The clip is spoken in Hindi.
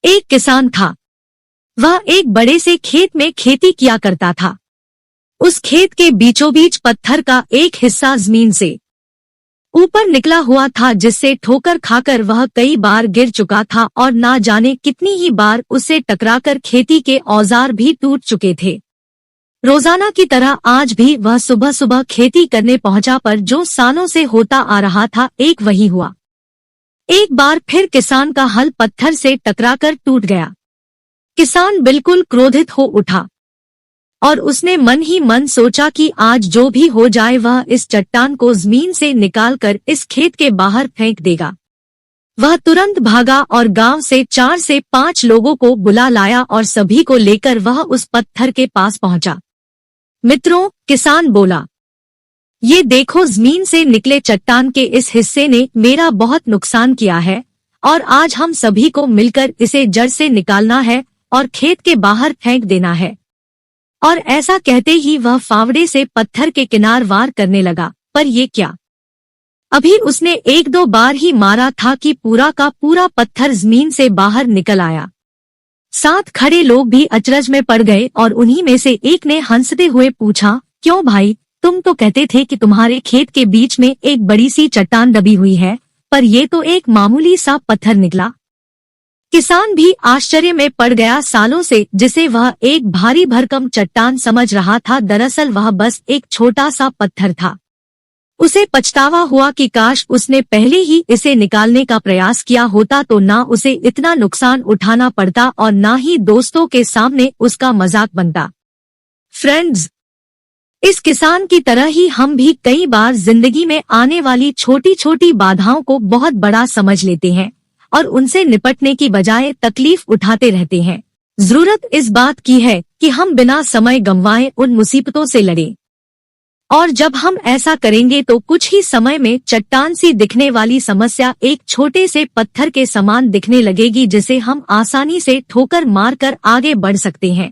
एक किसान था। वह एक बड़े से खेत में खेती किया करता था। उस खेत के बीचों बीच पत्थर का एक हिस्सा जमीन से ऊपर निकला हुआ था, जिससे ठोकर खाकर वह कई बार गिर चुका था और ना जाने कितनी ही बार उससे टकराकर खेती के औजार भी टूट चुके थे। रोजाना की तरह आज भी वह सुबह सुबह खेती करने पहुंचा, पर जो सालों से होता आ रहा था एक वही हुआ। एक बार फिर किसान का हल पत्थर से टकराकर टूट गया। किसान बिल्कुल क्रोधित हो उठा और उसने मन ही मन सोचा कि आज जो भी हो जाए वह इस चट्टान को जमीन से निकालकर इस खेत के बाहर फेंक देगा। वह तुरंत भागा और गांव से 4 से 5 लोगों को बुला लाया और सभी को लेकर वह उस पत्थर के पास पहुंचा। मित्रों, किसान बोला, ये देखो, जमीन से निकले चट्टान के इस हिस्से ने मेरा बहुत नुकसान किया है और आज हम सभी को मिलकर इसे जड़ से निकालना है और खेत के बाहर फेंक देना है। और ऐसा कहते ही वह फावड़े से पत्थर के किनार वार करने लगा। पर ये क्या, अभी उसने 1-2 बार ही मारा था कि पूरा का पूरा पत्थर जमीन से बाहर निकल आया। साथ खड़े लोग भी अचरज में पड़ गए और उन्हीं में से एक ने हंसते हुए पूछा, क्यों भाई, तुम तो कहते थे कि तुम्हारे खेत के बीच में एक बड़ी सी चट्टान दबी हुई है, पर ये तो एक मामूली सा पत्थर निकला। किसान भी आश्चर्य में पड़ गया। सालों से जिसे वह एक भारी भरकम चट्टान समझ रहा था, दरअसल वह बस एक छोटा सा पत्थर था। उसे पछतावा हुआ कि काश उसने पहले ही इसे निकालने का प्रयास किया होता, तो ना उसे इतना नुकसान उठाना पड़ता और ना ही दोस्तों के सामने उसका मजाक बनता। फ्रेंड्स, इस किसान की तरह ही हम भी कई बार जिंदगी में आने वाली छोटी छोटी बाधाओं को बहुत बड़ा समझ लेते हैं और उनसे निपटने की बजाय तकलीफ उठाते रहते हैं। जरूरत इस बात की है कि हम बिना समय गंवाए उन मुसीबतों से लड़ें। और जब हम ऐसा करेंगे तो कुछ ही समय में चट्टान सी दिखने वाली समस्या एक छोटे से पत्थर के समान दिखने लगेगी, जिसे हम आसानी से ठोकर मारकर आगे बढ़ सकते हैं।